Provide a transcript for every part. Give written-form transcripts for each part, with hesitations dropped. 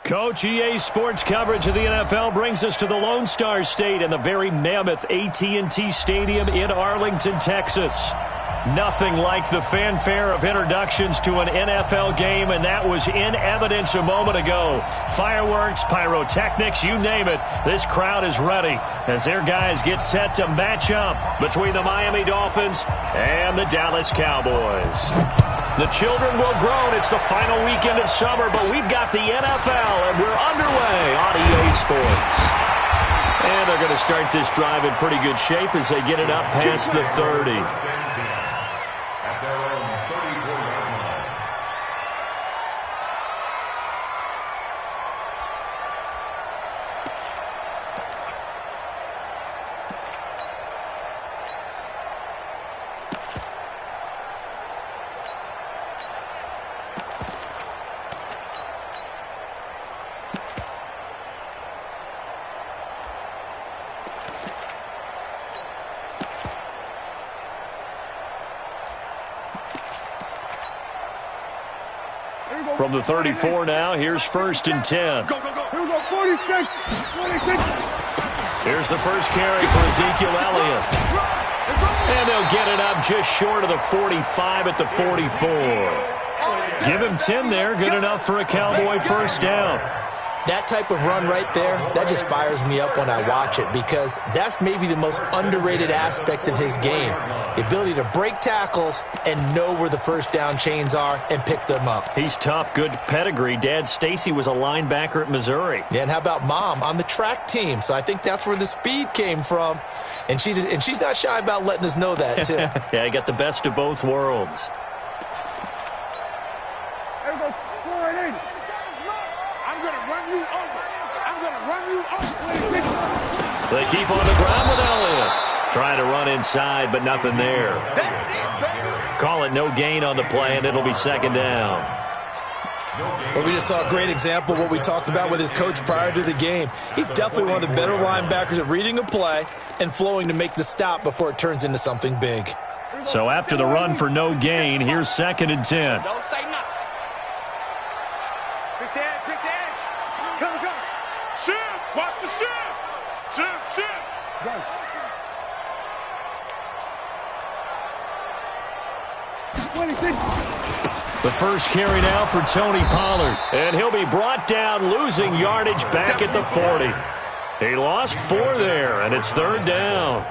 Coach, EA Sports coverage of the NFL brings us to the Lone Star State and the very mammoth AT&T Stadium in Arlington, Texas. Nothing like the fanfare of introductions to an NFL game, and that was in evidence a moment ago. Fireworks, pyrotechnics, you name it. This crowd is ready as their guys get set to match up between the Miami Dolphins and the Dallas Cowboys. The children will groan. It's the final weekend of summer, but we've got the NFL, and we're underway on EA Sports. And they're going to start this drive in pretty good shape as they get it up past the 30. From the 34 now, here's 1st and 10. Go, go, go. Here we go, 46, 26. Here's the first carry for Ezekiel Elliott. And they'll get it up just short of the 45 at the 44. Give him 10 there, good enough for a Cowboy first down. That type of run right there, that just fires me up when I watch it because that's maybe the most underrated aspect of his game. The ability to break tackles and know where the first down chains are and pick them up. He's tough, good pedigree. Dad Stacy was a linebacker at Missouri. Yeah, and how about Mom on the track team? So I think that's where the speed came from. And she's not shy about letting us know that, too. Yeah, I got the best of both worlds. Here we go, 480. I'm going to run you over. I'm going to run you over. They keep on the ground with Elliott. Trying to run inside, but nothing there. That's it, baby. Call it no gain on the play, and it'll be 2nd down. Well, we just saw a great example of what we talked about with his coach prior to the game. He's definitely one of the better linebackers at reading a play and flowing to make the stop before it turns into something big. So after the run for no gain, here's 2nd and 10. Don't say nothing. Pick the edge, pick the edge. Come, come. Shift, watch the shift. Shift, shift. Go. The first carry now for Tony Pollard. And he'll be brought down, losing yardage back at the 40. He lost 4 there, and it's 3rd down.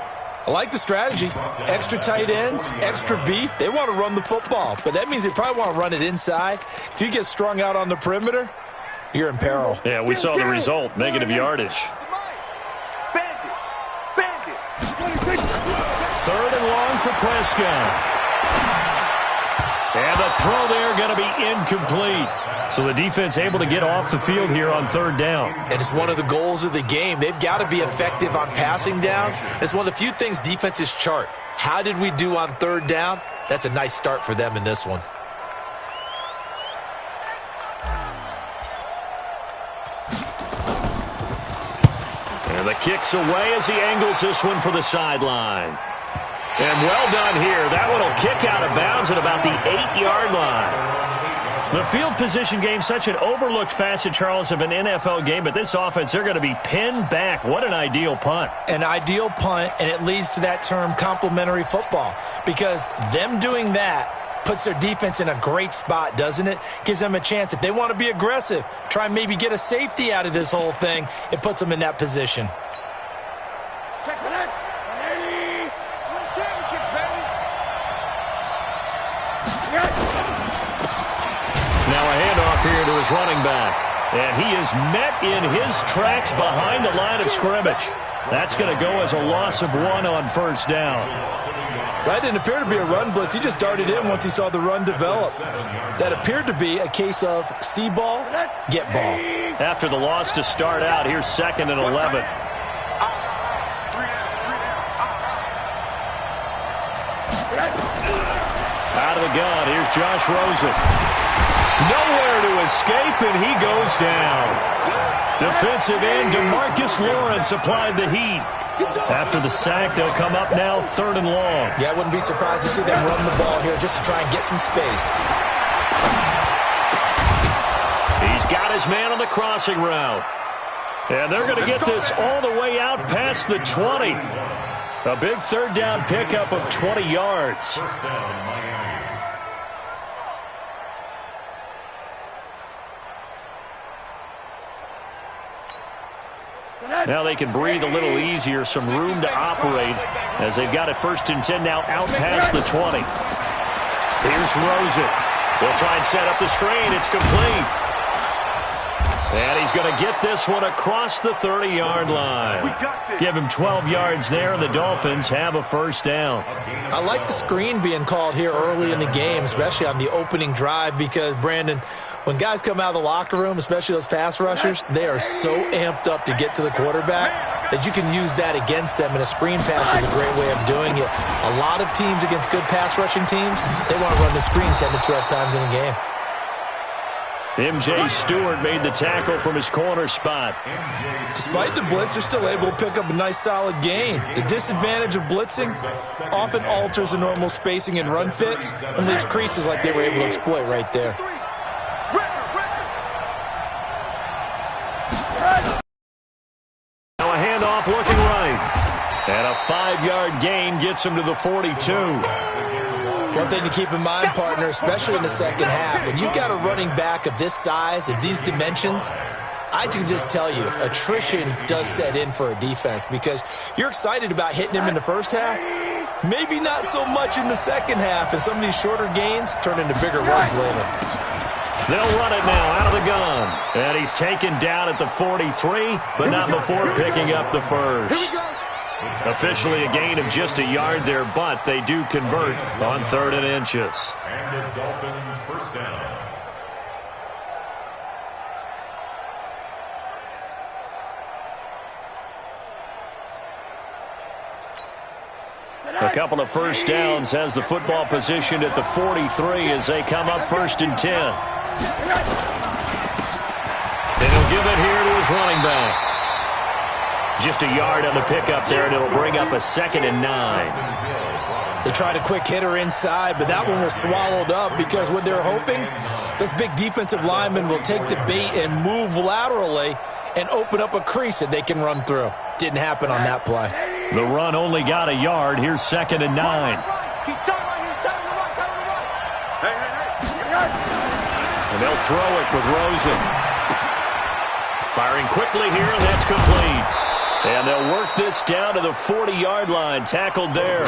I like the strategy. Extra tight ends, extra beef. They want to run the football, but that means they probably want to run it inside. If you get strung out on the perimeter, you're in peril. Yeah, we saw the result, negative yardage. Bandit, bandit. 3rd and long for Prescott. And the throw there going to be incomplete. So the defense able to get off the field here on 3rd down. And it's one of the goals of the game. They've got to be effective on passing downs. It's one of the few things defenses chart. How did we do on 3rd down? That's a nice start for them in this one. And the kick's away as he angles this one for the sideline. And well done here. That one will kick out of bounds at about the 8-yard line. The field position game, such an overlooked facet, Charles, of an NFL game, but this offense, they're going to be pinned back. What an ideal punt. An ideal punt, and it leads to that term complementary football, because them doing that puts their defense in a great spot, doesn't it? Gives them a chance. If they want to be aggressive, try and maybe get a safety out of this whole thing, it puts them in that position. Check for that. 180. Win championship, baby. Now a handoff here to his running back. And he is met in his tracks behind the line of scrimmage. That's going to go as a loss of 1 on 1st down. That didn't appear to be a run blitz. He just darted in once he saw the run develop. That appeared to be a case of see ball, get ball. After the loss to start out, here's 2nd and 11. Out of the gun, here's Josh Rosen. Nowhere to escape, and he goes down. Defensive end DeMarcus Lawrence applied the heat. After the sack, they'll come up now 3rd and long. Yeah, I wouldn't be surprised to see them run the ball here just to try and get some space. He's got his man on the crossing route. And they're going to get this all the way out past the 20. A big third down pickup of 20 yards. Now they can breathe a little easier, some room to operate as they've got it 1st and 10 now out past the 20. Here's Rosen. They'll try and set up the screen. It's complete. And he's going to get this one across the 30-yard line. Give him 12 yards there, and the Dolphins have a 1st down. I like the screen being called here early in the game, especially on the opening drive, because, Brandon, when guys come out of the locker room, especially those pass rushers, they are so amped up to get to the quarterback that you can use that against them, and a screen pass is a great way of doing it. A lot of teams against good pass rushing teams, they want to run the screen 10 to 12 times in a game. M.J. Stewart made the tackle from his corner spot. Despite the blitz, they're still able to pick up a nice solid gain. The disadvantage of blitzing often alters the normal spacing and run fits and leaves creases like they were able to exploit right there. Now a handoff looking right. And a 5-yard gain gets him to the 42. One thing to keep in mind, partner, especially in the second half, when you've got a running back of this size, of these dimensions, I can just tell you, attrition does set in for a defense because you're excited about hitting him in the first half, maybe not so much in the second half, and some of these shorter gains turn into bigger runs later. They'll run it now out of the gun. And he's taken down at the 43, but not before picking up the 1st. Officially a gain of just a yard there, but they do convert on 3rd and inches. And the Dolphins 1st down. A couple of 1st downs has the football positioned at the 43 as they come up 1st and 10. And he'll give it here to his running back. Just a yard on the pickup there, and it'll bring up a 2nd and 9. They tried a quick hitter inside, but that one was swallowed up because what they're hoping, those big defensive linemen will take the bait and move laterally and open up a crease that they can run through. Didn't happen on that play. The run only got a yard. Here's 2nd and 9. And they'll throw it with Rosen. Firing quickly here, and that's complete. And they'll work this down to the 40-yard line, tackled there.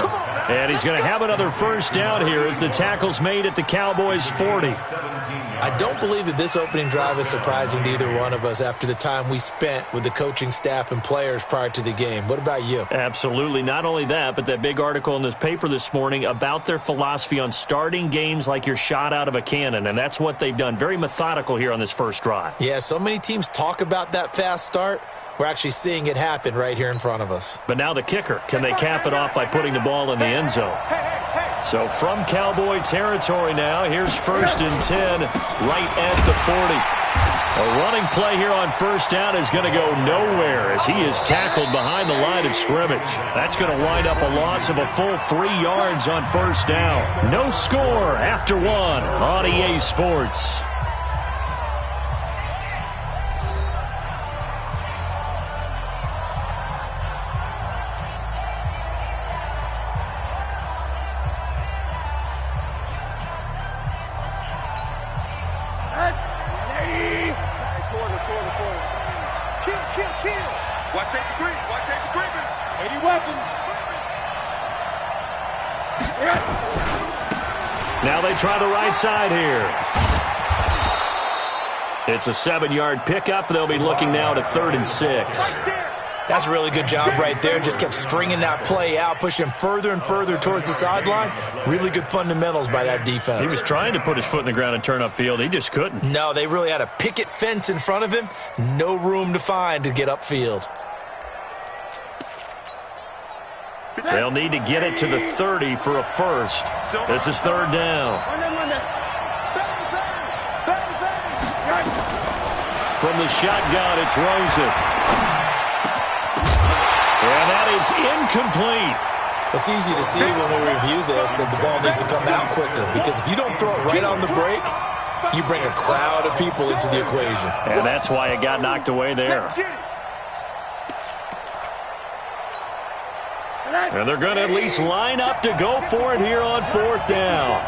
And he's going to have another 1st down here as the tackle's made at the Cowboys' 40. I don't believe that this opening drive is surprising to either one of us after the time we spent with the coaching staff and players prior to the game. What about you? Absolutely. Not only that, but that big article in this paper this morning about their philosophy on starting games like you're shot out of a cannon, and that's what they've done. Very methodical here on this 1st drive. Yeah, so many teams talk about that fast start. We're actually seeing it happen right here in front of us. But now the kicker. Can they cap it off by putting the ball in the end zone? So from Cowboy territory now, here's 1st and 10 right at the 40. A running play here on 1st down is going to go nowhere as he is tackled behind the line of scrimmage. That's going to wind up a loss of a full 3 yards on 1st down. No score after 1 on EA Sports. Now they try the right side here. It's a 7-yard pickup. They'll be looking now to 3rd and 6. That's a really good job right there. Just kept stringing that play out, pushing him further and further towards the sideline. Really good fundamentals by that defense. He was trying to put his foot in the ground and turn upfield. He just couldn't. No, they really had a picket fence in front of him. No room to find to get upfield. They'll need to get it to the 30 for a 1st. This is 3rd down. From the shotgun, it's Rosen. And that is incomplete. It's easy to see when we review this that the ball needs to come out quicker because if you don't throw it right on the break, You bring a crowd of people into the equation. And that's why it got knocked away there. And they're going to at least line up to go for it here on 4th down.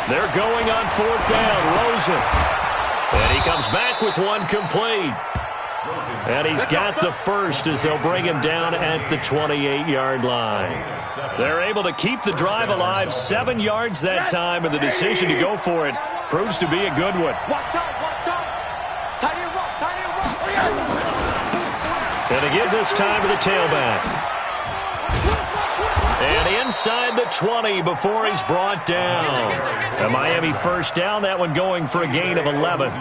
They're going on 4th down. Rosen. And he comes back with one complete. And he's got the first as they'll bring him down at the 28-yard line. They're able to keep the drive alive, 7 yards that time, and the decision to go for it proves to be a good one. And again this time to the tailback. And inside the 20 before he's brought down. A Miami first down, that one going for a gain of 11.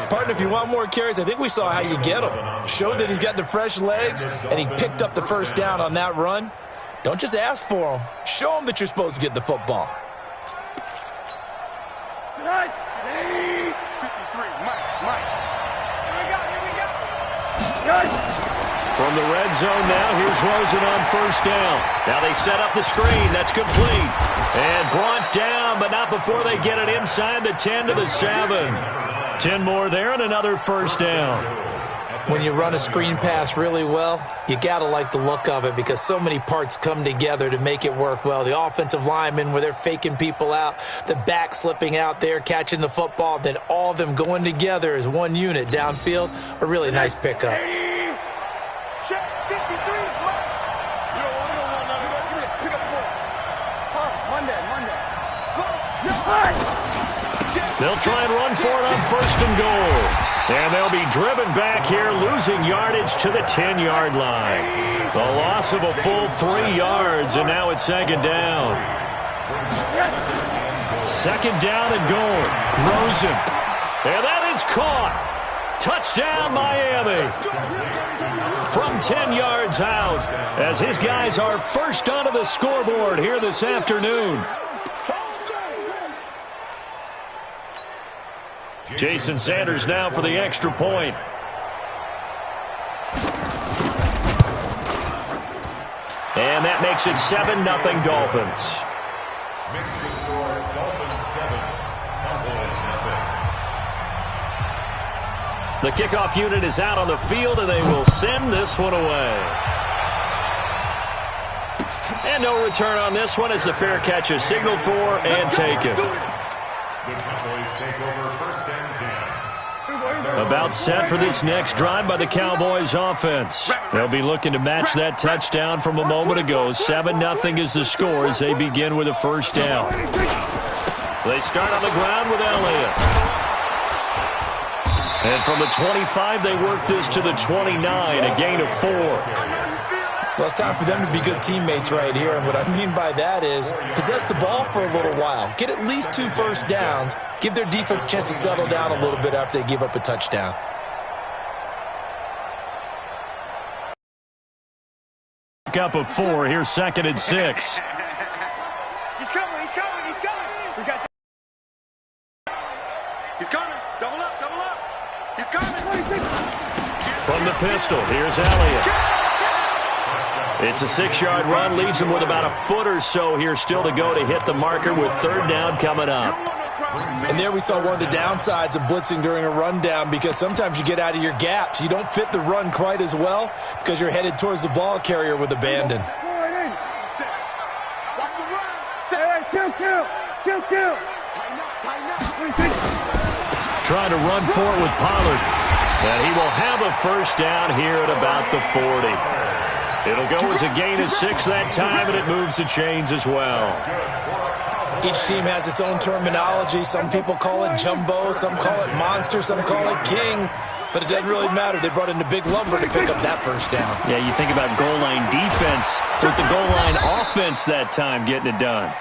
Partner, if you want more carries, I think we saw how you get him. Showed that he's got the fresh legs, and he picked up the first down on that run. Don't just ask for him. Show him that you're supposed to get the football. 53, Mike. Here we go. From the red zone now, here's Rosen on first down. Now they set up the screen. That's complete. And brought down, but not before they get it inside the 10 to the 7. 10 more there and another first down. When you run a screen pass really well, you got to like the look of it because so many parts come together to make it work well. The offensive linemen where they're faking people out, the back slipping out there, catching the football, then all of them going together as one unit downfield. A really nice pickup. Check 53, Mike. You don't want to pick up the ball. Monday. They'll try and run for it on first and goal. And they'll be driven back here, losing yardage to the 10-yard line. The loss of a full 3 yards, and now it's second down. Second down and goal. Rosen. And that is caught. Touchdown, Miami. From 10 yards out, as his guys are first onto the scoreboard here this afternoon. Jason Sanders now for the extra point. And that makes it 7-0 Dolphins. Makes the score Dolphins 7, Cowboys nothing. The kickoff unit is out on the field, and they will send this one away. And no return on this one as the fair catch is signaled for and taken. The Cowboys take over first and 10. About set for this next drive by the Cowboys offense. They'll be looking to match that touchdown from a moment ago. 7-0 is the score as they begin with a first down. They start on the ground with Elliott. And from the 25, they work this to the 29, a gain of 4. Well, it's time for them to be good teammates right here, and what I mean by that is possess the ball for a little while. Get at least 2 first downs. Give their defense a chance to settle down a little bit after they give up a touchdown. Up of 4, here's second and 6. He's coming. He's coming. Double up. He's coming. From the pistol, here's Elliott. It's a 6-yard run, leaves him with about a foot or so here still to go to hit the marker with third down coming up. And there we saw one of the downsides of blitzing during a rundown because sometimes you get out of your gaps. You don't fit the run quite as well because you're headed towards the ball carrier with abandon. Trying to run for it with Pollard. And he will have a first down here at about the 40. It'll go as a gain of 6 that time, and it moves the chains as well. Each team has its own terminology. Some people call it jumbo, some call it monster, some call it king. But it doesn't really matter. They brought in the big lumber to pick up that first down. Yeah, you think about goal line defense with the goal line offense that time getting it done.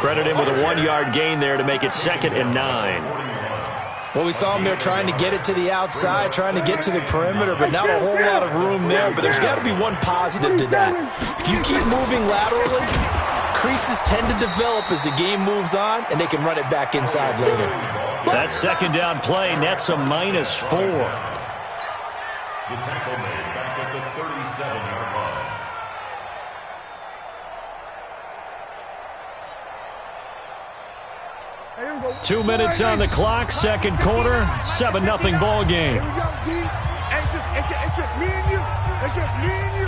Credit him with a 1-yard gain there to make it second and 9. Well, we saw him there trying to get it to the outside, trying to get to the perimeter, but not a whole lot of room there. But there's got to be one positive to that. If you keep moving laterally, creases tend to develop as the game moves on, and they can run it back inside later. That second down play nets a -4. The tackle made back at the 37-yard line. 2 minutes on the clock, second quarter, 7-0 ball game. Here we go, D. It's just me and you. It's just me and you.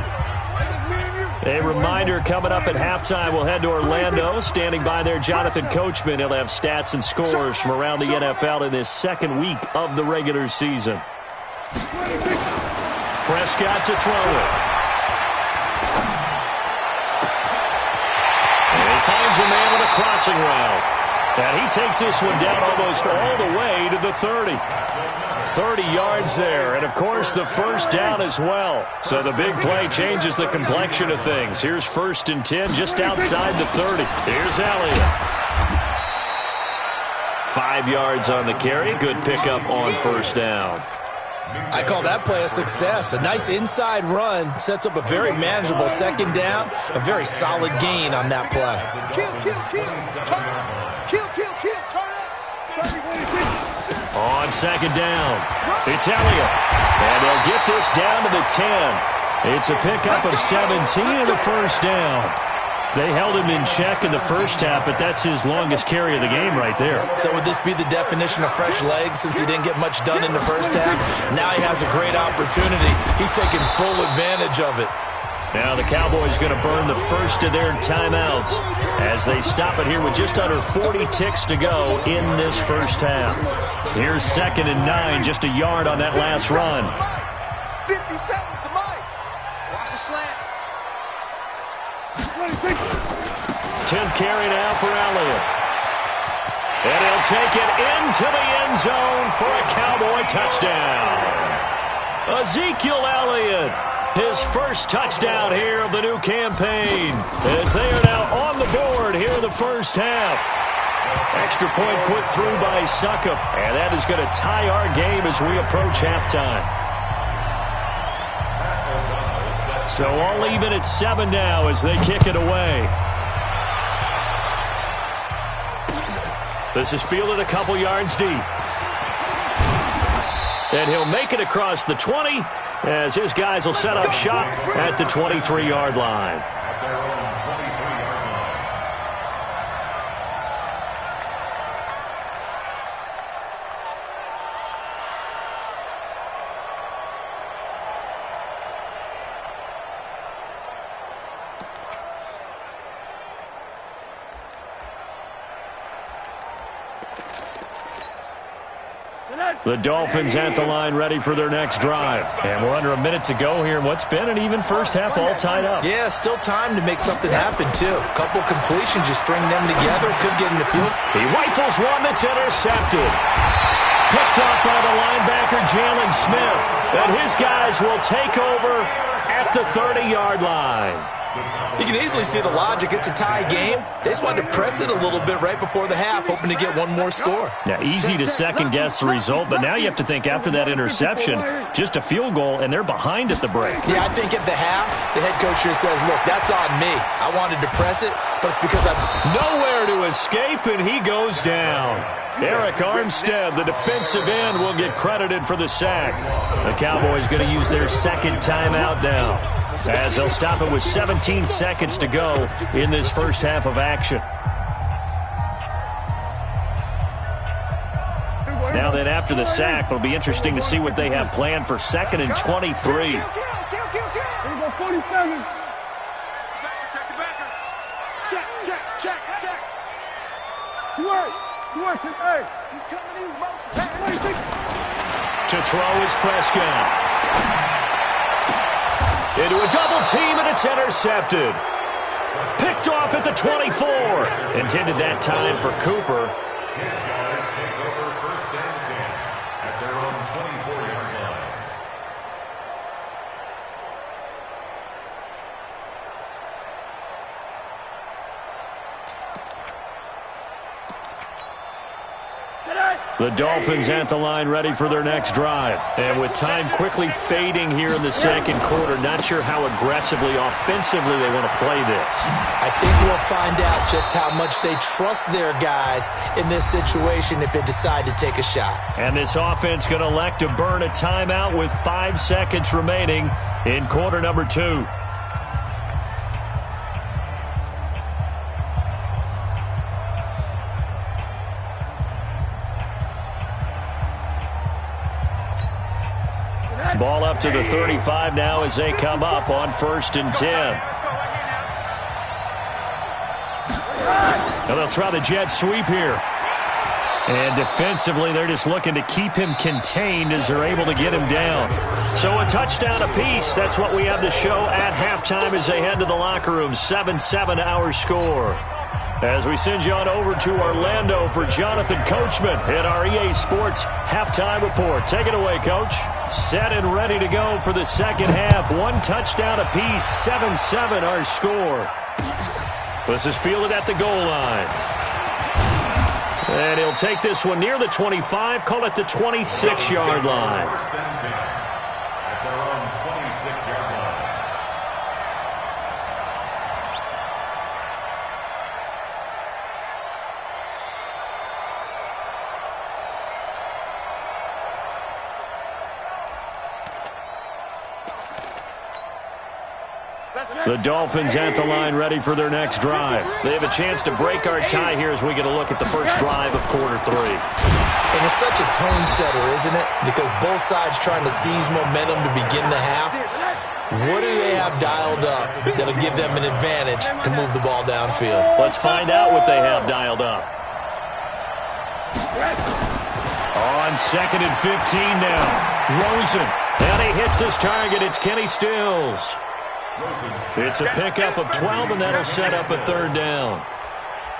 It's just me and you. A reminder coming up at halftime, we'll head to Orlando. Standing by there, Jonathan Coachman. He'll have stats and scores from around the NFL in this second week of the regular season. Prescott to throw it. And he finds a man with a crossing route. And he takes this one down almost all the way to the 30. 30 yards there, and of course the first down as well. So the big play changes the complexion of things. Here's 1st and 10 just outside the 30. Here's Elliott. 5 yards on the carry. Good pickup on first down. I call that play a success. A nice inside run sets up a very manageable second down. A very solid gain on that play. Kill. Turn up. Kill. Turn up. 30. On second down, it's Elliott. And they'll get this down to the 10. It's a pickup of 17 and a first down. They held him in check in the first half, but that's his longest carry of the game right there. So would this be the definition of fresh legs since he didn't get much done in the first half? Now he has a great opportunity. He's taking full advantage of it. Now the Cowboys going to burn the first of their timeouts as they stop it here with just under 40 ticks to go in this first half. Here's 2nd and 9, just a yard on that last run. 50 seconds to Mike. Watch the slant. 10th carry now for Elliott. And he'll take it into the end zone for a Cowboy touchdown. Ezekiel Elliott, his first touchdown here of the new campaign, as they are now on the board here in the first half. Extra point put through by Succop, and that is going to tie our game as we approach halftime. So all even at 7 now as they kick it away. This is fielded a couple yards deep. And he'll make it across the 20 as his guys will set up shop at the 23-yard line. The Dolphins at the line ready for their next drive. And we're under a minute to go here in what's been an even first half all tied up. Yeah, still time to make something happen, too. A couple completions, just string them together. Could get in the field. He rifles one that's intercepted. Picked up by the linebacker, Jalen Smith. And his guys will take over at the 30-yard line. You can easily see the logic. It's a tie game. They just wanted to press it a little bit right before the half, hoping to get one more score. Now, easy to second-guess the result, but now you have to think after that interception, just a field goal, and they're behind at the break. Yeah, I think at the half, the head coach here says, look, that's on me. I wanted to press it, but it's because I'm nowhere to escape, and he goes down. Eric Armstead, the defensive end, will get credited for the sack. The Cowboys going to use their second timeout now, as they'll stop it with 17 seconds to go in this first half of action. Now then, after the sack, it'll be interesting to see what they have planned for 2nd and 23. Here you go, 47. Check. Swerve, hey. He's coming in motion. To throw is Prescott. Into a double team, and it's intercepted. Picked off at the 24. Intended that time for Cooper. His guys take over 1st and 10 at their own 24-yard line. The Dolphins at the line ready for their next drive. And with time quickly fading here in the second quarter, not sure how aggressively, offensively they want to play this. I think we'll find out just how much they trust their guys in this situation if they decide to take a shot. And this offense going to elect to burn a timeout with 5 seconds remaining in quarter number 2. Ball up to the 35 now as they come up on 1st and 10. And they'll try the jet sweep here. And defensively, they're just looking to keep him contained as they're able to get him down. So a touchdown apiece. That's what we have to show at halftime as they head to the locker room. 7-7 our score. As we send you on over to Orlando for Jonathan Coachman at our EA Sports Halftime Report. Take it away, Coach. Set and ready to go for the second half. 1 touchdown apiece, 7-7 our score. This is fielded at the goal line. And he'll take this one near the 25, call it the 26-yard line. At their own 26-yard line. The Dolphins at the line ready for their next drive. They have a chance to break our tie here as we get a look at the first drive of quarter 3. And it's such a tone setter, isn't it? Because both sides trying to seize momentum to begin the half. What do they have dialed up that'll give them an advantage to move the ball downfield? Let's find out what they have dialed up. On 2nd and 15 now. Rosen. And he hits his target. It's Kenny Stills. It's a pickup of 12, and that'll set up a 3rd down.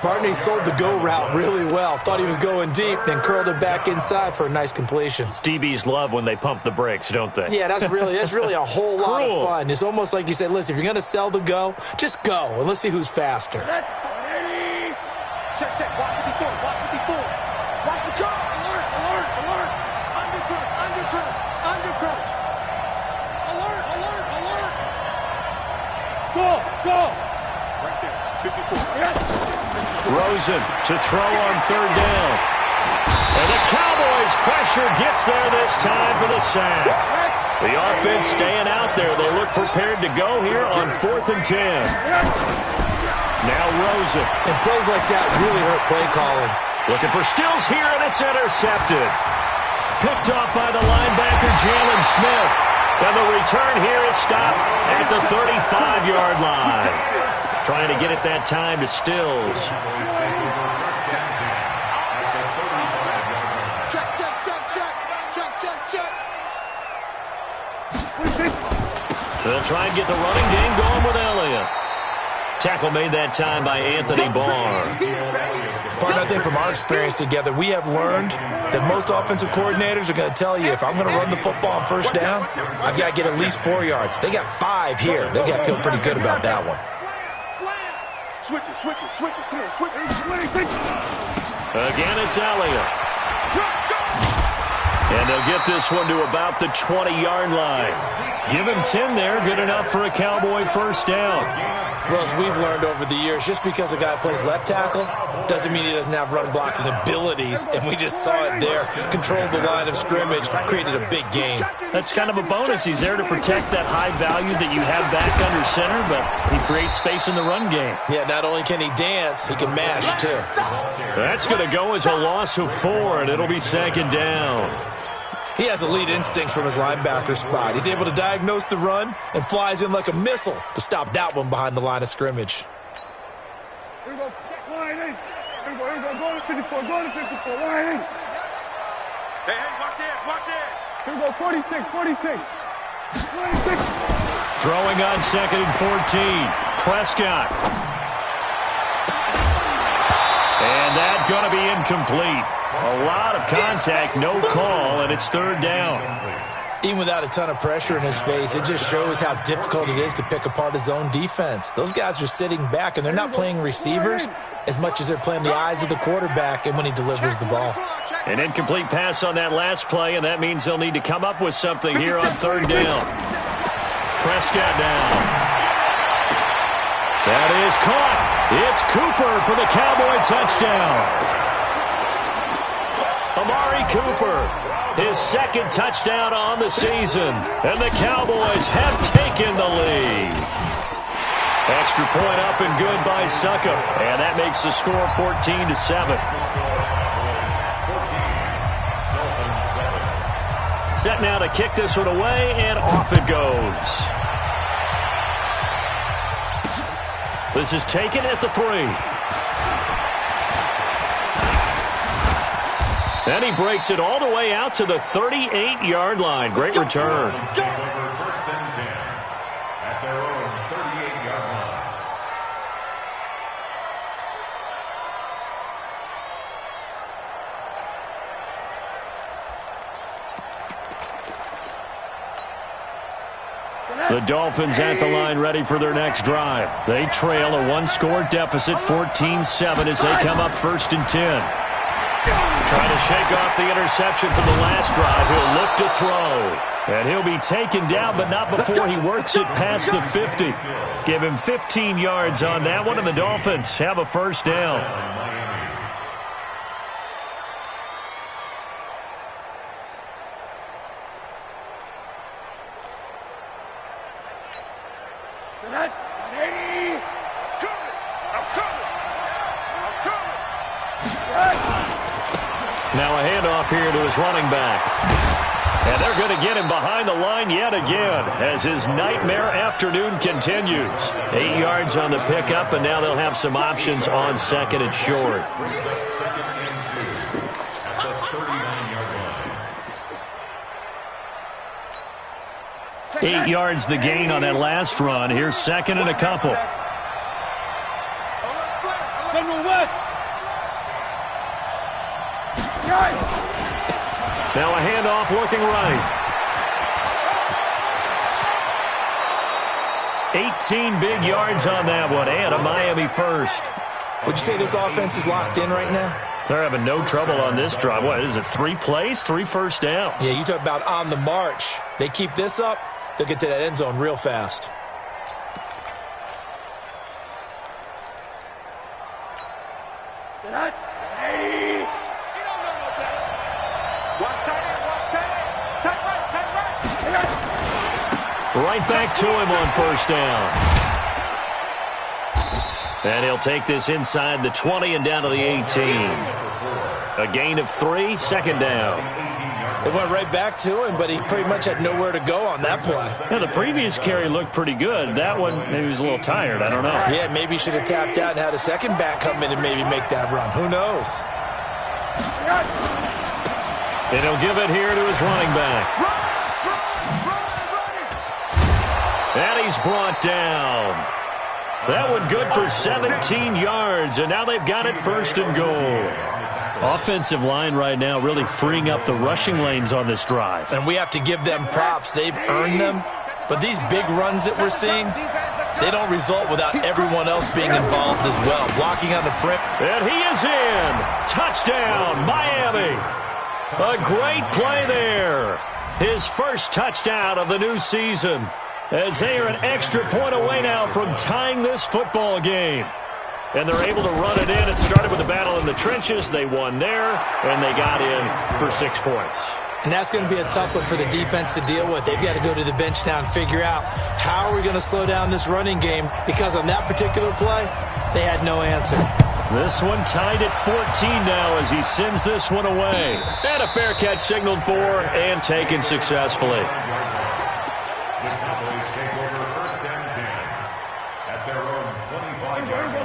Barney sold the go route really well. Thought he was going deep, then curled it back inside for a nice completion. DBs love when they pump the brakes, don't they? Yeah, that's really a whole lot of fun. It's almost like you said, listen, if you're going to sell the go, just go, and let's see who's faster. Check, check, watch 54, watch 54. Watch the car, alert, alert, alert. Undercut, undercut, undercut. Alert, alert, alert. Go, go. Right there, 54. Yes. Rosen to throw on 3rd down. And the Cowboys' pressure gets there this time for the sack. The offense staying out there. They look prepared to go here on 4th and 10. Now Rosen. And plays like that really hurt play calling. Looking for Stills here, and it's intercepted. Picked off by the linebacker, Jalen Smith. And the return here is stopped at the 35-yard line. Trying to get it that time to Stills. Check, check, check, check, check, check, check. They'll try and get the running game going with Elliott. Tackle made that time by Anthony Barr. Partner, I think from our experience together, we have learned that most offensive coordinators are going to tell you, if I'm going to run the football on 1st down, I've got to get at least 4 yards. They got 5 here. They've got to feel pretty good about that one. Switch it, switch it, switch it. Come on, switch it. Again, it's Elliott. And they'll get this one to about the 20-yard line. Give him 10 there, good enough for a Cowboy 1st down. Well, as we've learned over the years, just because a guy plays left tackle doesn't mean he doesn't have run-blocking abilities, and we just saw it there. Controlled the line of scrimmage, created a big gain. That's kind of a bonus. He's there to protect that high value that you have back under center, but he creates space in the run game. Yeah, not only can he dance, he can mash, too. That's going to go as a loss of 4, and it'll be 2nd down. He has elite instincts from his linebacker spot. He's able to diagnose the run and flies in like a missile to stop that one behind the line of scrimmage. Here we go, check line in. Here we go, go to 54, go to 54, line in. Hey, watch it, watch it. Here we go, 46, 46. 46. Throwing on 2nd and 14. Prescott. And that's going to be incomplete. A lot of contact, no call, and it's 3rd down. Even without a ton of pressure in his face, it just shows how difficult it is to pick apart his own defense. Those guys are sitting back, and they're not playing receivers as much as they're playing the eyes of the quarterback and when he delivers the ball. An incomplete pass on that last play, and that means they'll need to come up with something here on third down. Prescott down. That is caught. It's Cooper for the Cowboy touchdown. Amari Cooper. His second touchdown on the season, and the Cowboys have taken the lead. Extra point up and good by Succop, and that makes the score 14-7. Set now to kick this one away, and off it goes. This is taken at the 3. And he breaks it all the way out to the 38-yard line. Great return. First and 10 at their own 38-yard line. The Dolphins at the line ready for their next drive. They trail a one-score deficit, 14-7, as they come up first and 10. Trying to shake off the interception from the last drive. He'll look to throw. And he'll be taken down, but not before he works it past the 50. Give him 15 yards on that one, and the Dolphins have a first down. Now a handoff here to his running back. And they're going to get him behind the line yet again as his nightmare afternoon continues. 8 yards on the pickup, and now they'll have some options on second and short. Second and 2 at the 39-yard line. 8 yards the gain on that last run. Here's second and a couple. Now a handoff looking right. 18 big yards on that one, and a Miami first. Would you say this offense is locked in right now? They're having no trouble on this drive. What is it, 3 plays, 3 first downs? Yeah, you talk about on the march. They keep this up, they'll get to that end zone real fast. Right back to him on first down. And he'll take this inside the 20 and down to the 18. A gain of 3, second down. They went right back to him, but he pretty much had nowhere to go on that play. Yeah, the previous carry looked pretty good. That one, maybe he was a little tired. I don't know. Yeah, maybe he should have tapped out and had a second back come in and maybe make that run. Who knows? And he'll give it here to his running back. And he's brought down. That one good for 17 yards, and now they've got it first and goal. Offensive line right now really freeing up the rushing lanes on this drive. And we have to give them props. They've earned them. But these big runs that we're seeing, they don't result without everyone else being involved as well. Blocking on the print. And he is in. Touchdown, Miami. A great play there. His first touchdown of the new season, as they are an extra point away now from tying this football game. And they're able to run it in. It started with a battle in the trenches. They won there, and they got in for 6 points. And that's going to be a tough one for the defense to deal with. They've got to go to the bench now and figure out how are we going to slow down this running game, because on that particular play, they had no answer. This one tied at 14 now as he sends this one away. And a fair catch signaled for and taken successfully.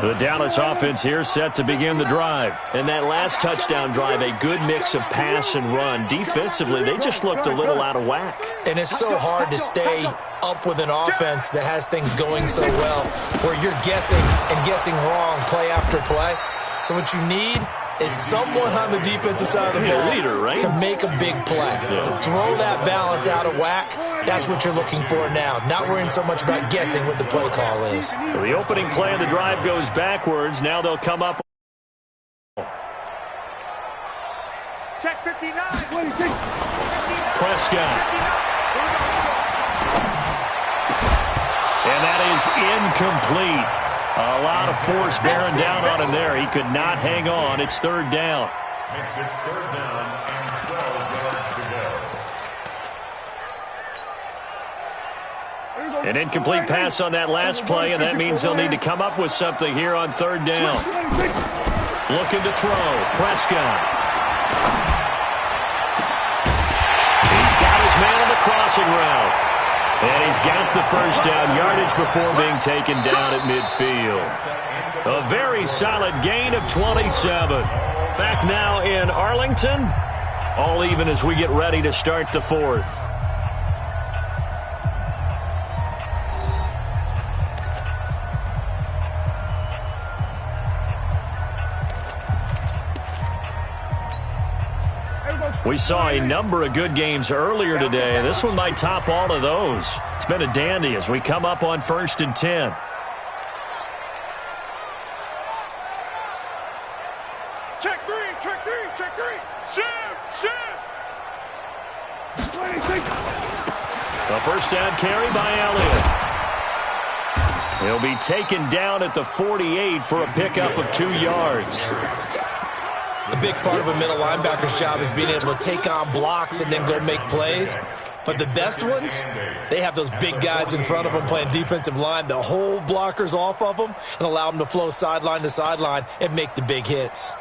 The Dallas offense here set to begin the drive. And that last touchdown drive, a good mix of pass and run. Defensively, they just looked a little out of whack. And it's so hard to stay up with an offense that has things going so well, where you're guessing and guessing wrong play after play. So what you need is someone on the defensive side of the ball leader, right? to make a big play. Throw that balance out of whack. That's what you're looking for now. Not worrying so much about guessing what the play call is. So the opening play of the drive goes backwards. Now they'll come up. Check 59. Prescott. And that is incomplete. A lot of force bearing down on him there. He could not hang on. It's third down. Makes it third down and 12 yards to go. An incomplete pass on that last play, and that means they'll need to come up with something here on third down. Looking to throw. Prescott. He's got his man on the crossing route. And he's got the first down yardage before being taken down at midfield. A very solid gain of 27. Back now in Arlington. All even as we get ready to start the fourth. We saw a number of good games earlier today. This one might top all of those. It's been a dandy as we come up on 1st and 10. Check three. Shift. A first down carry by Elliott. He'll be taken down at the 48 for a pickup of 2 yards. A big part of a middle linebacker's job is being able to take on blocks and then go make plays. But the best ones, they have those big guys in front of them playing defensive line to hold blockers off of them and allow them to flow sideline to sideline and make the big hits.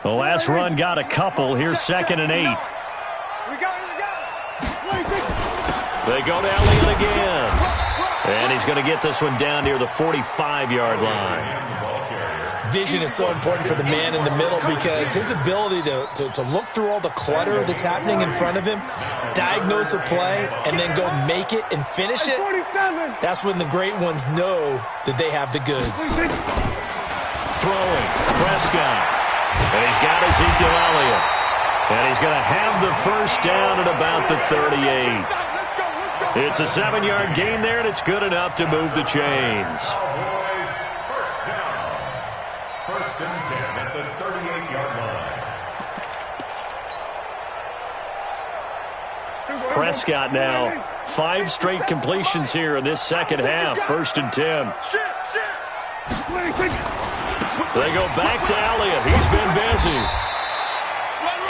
The last run got a couple. Here's 2nd and 8. We got it. They go to Elliott again. And he's going to get this one down near the 45-yard line. Vision is so important for the man in the middle because his ability to look through all the clutter that's happening in front of him, diagnose a play, and then go make it and finish it, that's when the great ones know that they have the goods. Throwing, Prescott. And he's got Ezekiel Elliott. And he's going to have the first down at about the 38. It's a 7-yard gain there, and it's good enough to move the chains. First and 10 at the 38-yard line. Prescott now 5 straight completions here in this second half. 1st and 10. They go back to Elliott. He's been busy.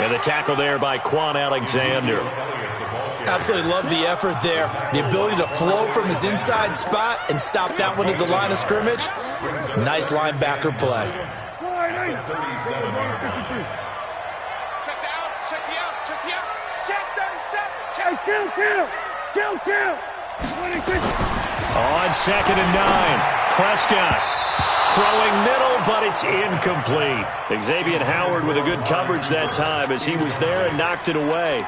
And the tackle there by Quan Alexander. Absolutely love the effort there. The ability to flow from his inside spot and stop that one at the line of scrimmage. Nice linebacker play. Check the outs. Check the out. Check 37. Kill. On 2nd and 9. Prescott throwing middle, but it's incomplete. Xavier Howard with a good coverage that time as he was there and knocked it away.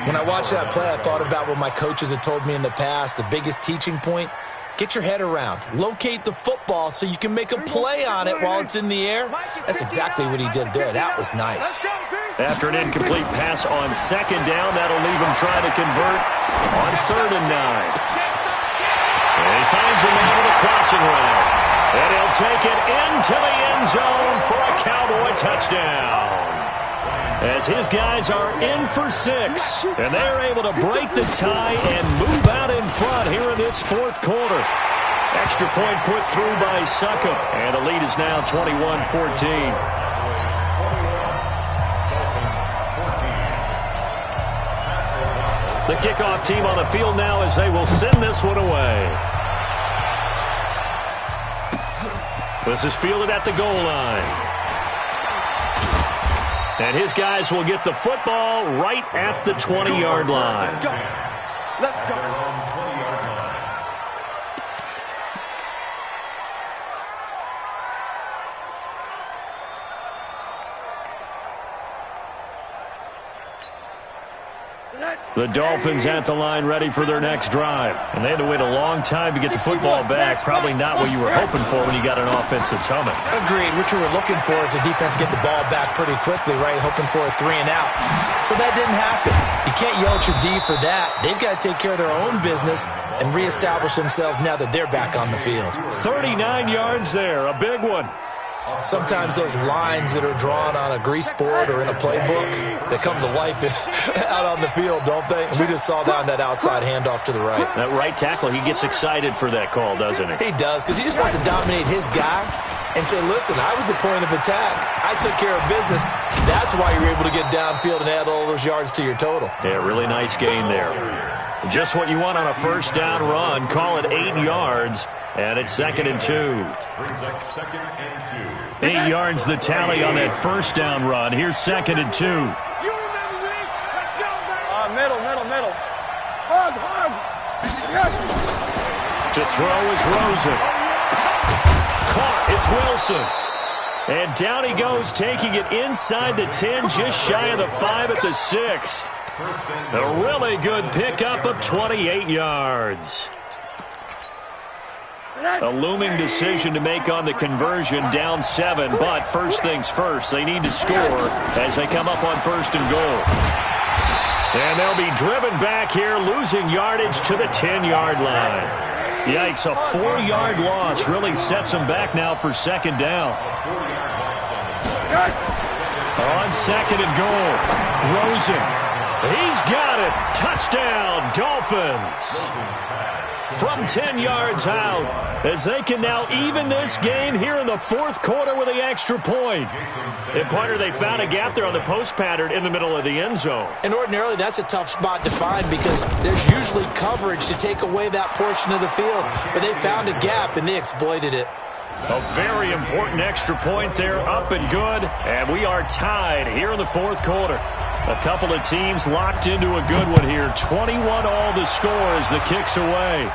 When I watched that play, I thought about what my coaches had told me in the past. The biggest teaching point, get your head around. Locate the football so you can make a play on it while it's in the air. That's exactly what he did there. That was nice. After an incomplete pass on 2nd down, that'll leave him trying to convert on 3rd and 9. And he finds a man with a crossing route. And he'll take it into the end zone for a Cowboy touchdown. As his guys are in for 6. And they're able to break the tie and move out in front here in this 4th quarter. Extra point put through by Succop. And the lead is now 21-14. The kickoff team on the field now as they will send this one away. This is fielded at the goal line. And his guys will get the football right at the 20-yard line. Let's go. The Dolphins at the line ready for their next drive. And they had to wait a long time to get the football back. Probably not what you were hoping for when you got an offense that's humming. Agreed. What you were looking for is the defense get the ball back pretty quickly, right? Hoping for a 3 and out. So that didn't happen. You can't yell at your D for that. They've got to take care of their own business and reestablish themselves now that they're back on the field. 39 yards there. A big one. Sometimes those lines that are drawn on a grease board or in a playbook, they come to life out on the field, don't they? We just saw down that outside handoff to the right. That right tackle, he gets excited for that call, doesn't he? He does, because he just wants to dominate his guy and say, listen, I was the point of attack. I took care of business. That's why you're able to get downfield and add all those yards to your total. Yeah, really nice gain there. Just what you want on a first down run. Call it 8 yards. And it's 2nd and 2. Brings up 2nd and 2. 8 yards the tally on that first down run. Here's 2nd and 2. You remember me? Let's go, baby. Middle. Hug. Yes. To throw is Rosen. Caught. It's Wilson. And down he goes, taking it inside the 10, just shy of the 5 at the 6. A really good pickup of 28 yards. A looming decision to make on the conversion, down 7, but first things first, they need to score as they come up on 1st and goal. And they'll be driven back here, losing yardage to the 10-yard line. Yikes, a 4-yard loss really sets them back now for 2nd down. On 2nd and goal, Rosen. He's got it. Touchdown, Dolphins. From 10 yards out, as they can now even this game here in the 4th quarter with the extra point. And partner, they found a gap there on the post pattern in the middle of the end zone. And ordinarily, that's a tough spot to find because there's usually coverage to take away that portion of the field. But they found a gap, and they exploited it. A very important extra point there, up and good. And we are tied here in the 4th quarter. A couple of teams locked into a good one here. 21 all the score as the kick's away.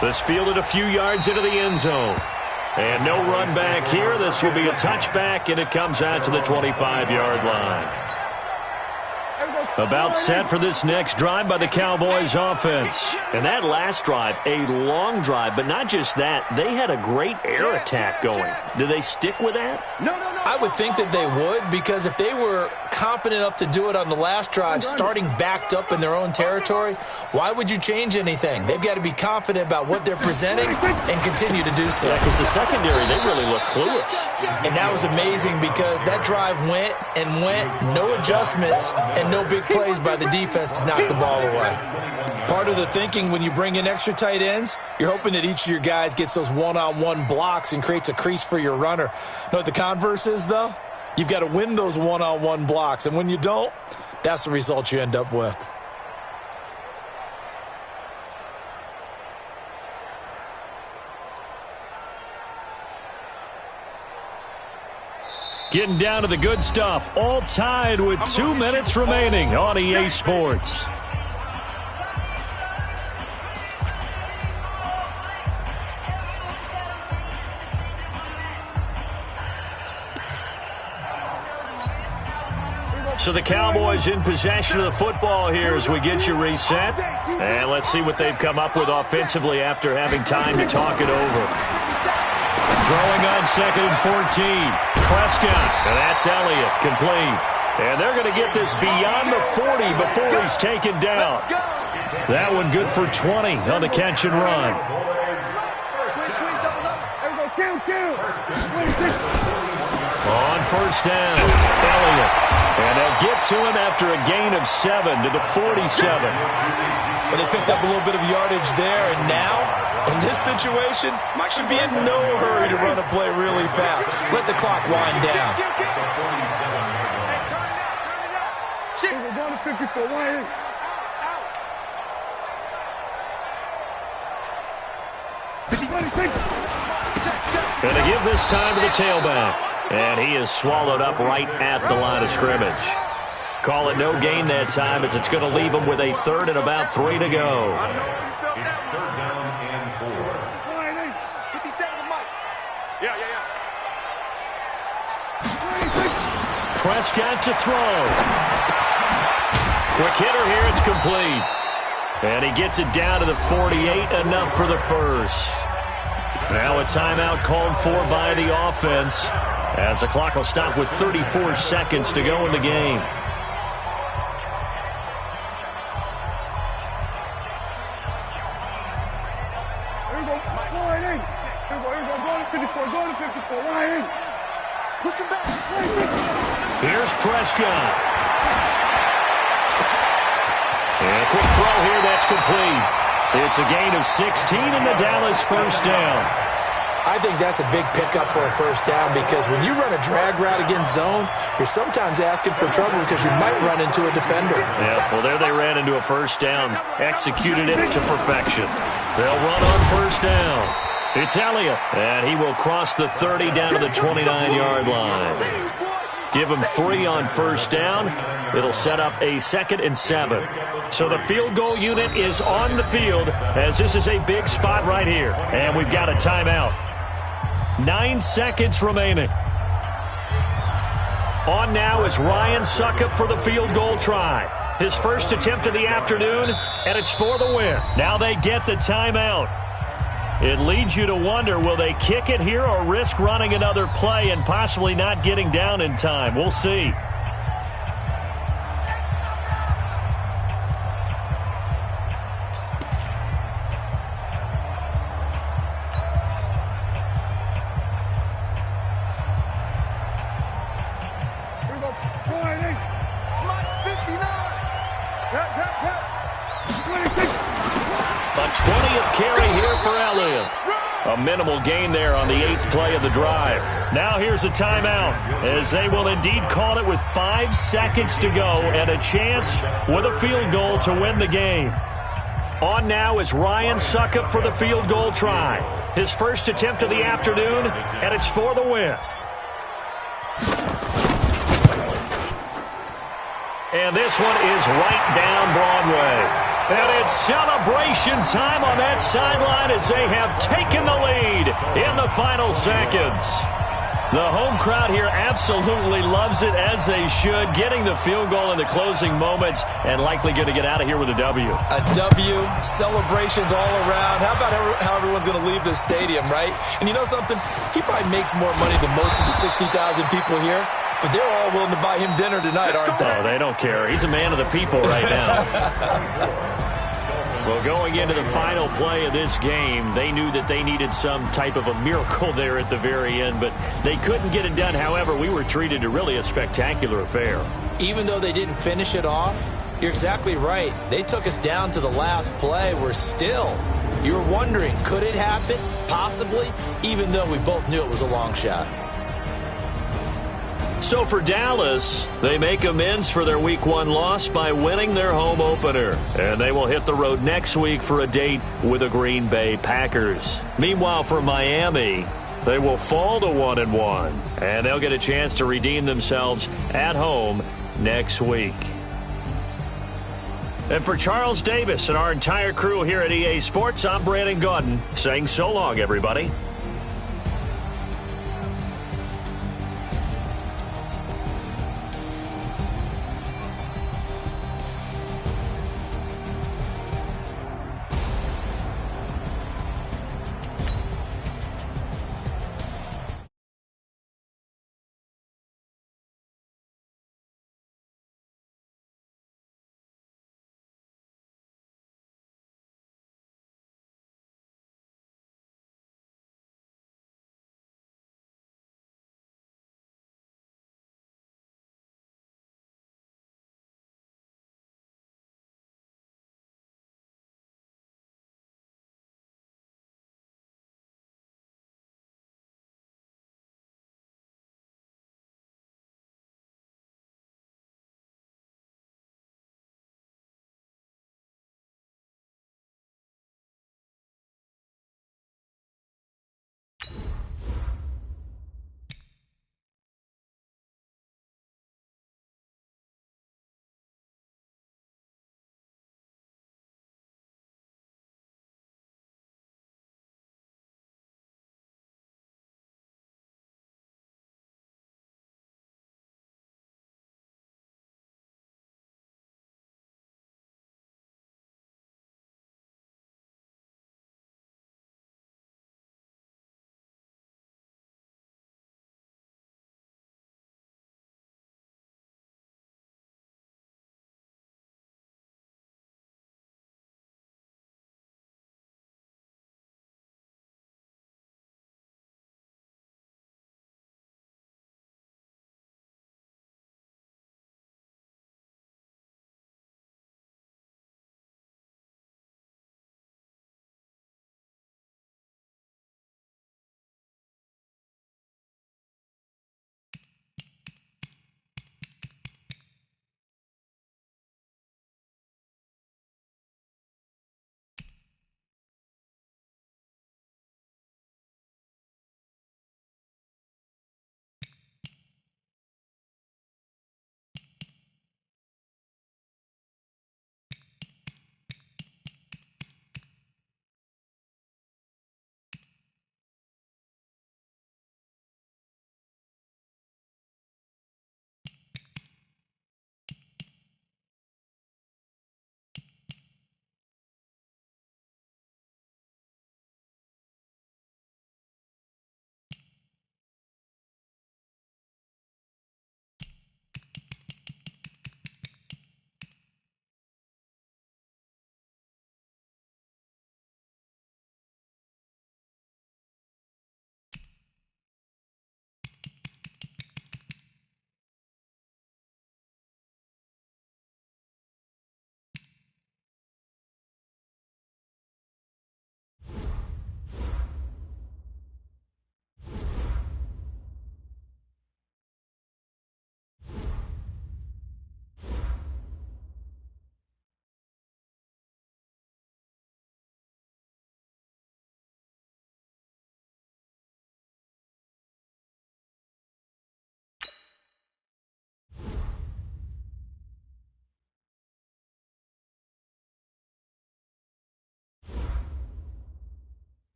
This fielded a few yards into the end zone. And no run back here. This will be a touchback, and it comes out to the 25-yard line. About set for this next drive by the Cowboys offense. And that last drive, a long drive, but not just that. They had a great air attack going. Do they stick with that? No. I would think that they would, because if they were confident enough to do it on the last drive, starting backed up in their own territory, why would you change anything? They've got to be confident about what they're presenting and continue to do so. Yeah, because the secondary, they really look clueless. And that was amazing because that drive went, no adjustments, and no big plays by the defense to knock the ball away. Part of the thinking when you bring in extra tight ends, you're hoping that each of your guys gets those one-on-one blocks and creates a crease for your runner. You know what the converse is, though? You've got to win those one-on-one blocks, and when you don't, that's the result you end up with. Getting down to the good stuff. All tied with 2 minutes remaining on EA Sports. So the Cowboys in possession of the football here as we get you reset. And let's see what they've come up with offensively after having time to talk it over. Throwing on 2nd and 14. Prescott, and that's Elliott, complete. And they're going to get this beyond the 40 before he's taken down. That one good for 20 on the catch and run. On 1st down, Elliott. And they'll get to him after a gain of 7 to the 47. But they picked up a little bit of yardage there, and now, in this situation, should be in no hurry to run a play really fast. Let the clock wind down. We're going to 54. Going to give this time to the tailback. And he is swallowed up right at the line of scrimmage. Call it no gain that time as it's going to leave him with a 3rd and about 3 to go. It's 3rd down and 4. Prescott to throw. Quick hitter here, it's complete. And he gets it down to the 48, enough for the first. Now a timeout called for by the offense, as the clock will stop with 34 seconds to go in the game. Here we go. Go right in. Here we go. Go to 54. Go to 54. Right in. Push him back. Here's Prescott. And a quick throw here, that's complete. It's a gain of 16 and the Dallas first down. I think that's a big pickup for a first down, because when you run a drag route against zone, you're sometimes asking for trouble because you might run into a defender. Yeah, well, there they ran into a first down. Executed it to perfection. They'll run on first down. It's Elliott, and he will cross the 30 down to the 29-yard line. Give him 3 on first down. It'll set up a 2nd and 7. So the field goal unit is on the field, as this is a big spot right here. And we've got a timeout. 9 seconds remaining. On now is Ryan Succop for the field goal try. His first attempt of the afternoon, and it's for the win. Now they get the timeout. It leads you to wonder, will they kick it here or risk running another play and possibly not getting down in time? We'll see. Here we go. Go right in. Mike 59. Tap. 26. A 20th carry here for Elliott. A minimal gain there on the 8th play of the drive. Now here's a timeout, as they will indeed call it with 5 seconds to go and a chance with a field goal to win the game. On now is Ryan Succop for the field goal try. His first attempt of the afternoon, and it's for the win. And this one is right down Broadway. And it's celebration time on that sideline as they have taken the lead in the final seconds. The home crowd here absolutely loves it, as they should, getting the field goal in the closing moments and likely going to get out of here with a W. A W, celebrations all around. How about how everyone's going to leave this stadium, right? And you know something? He probably makes more money than most of the 60,000 people here, but they're all willing to buy him dinner tonight, aren't they? Oh, they don't care. He's a man of the people right now. Well, going into the final play of this game, they knew that they needed some type of a miracle there at the very end, but they couldn't get it done. However, we were treated to really a spectacular affair. Even though they didn't finish it off, you're exactly right. They took us down to the last play. We're still, you were wondering, could it happen? Possibly, even though we both knew it was a long shot. So for Dallas, they make amends for their Week 1 loss by winning their home opener. And they will hit the road next week for a date with the Green Bay Packers. Meanwhile, for Miami, they will fall to 1-1. And they'll get a chance to redeem themselves at home next week. And for Charles Davis and our entire crew here at EA Sports, I'm Brandon Gaudin saying so long, everybody.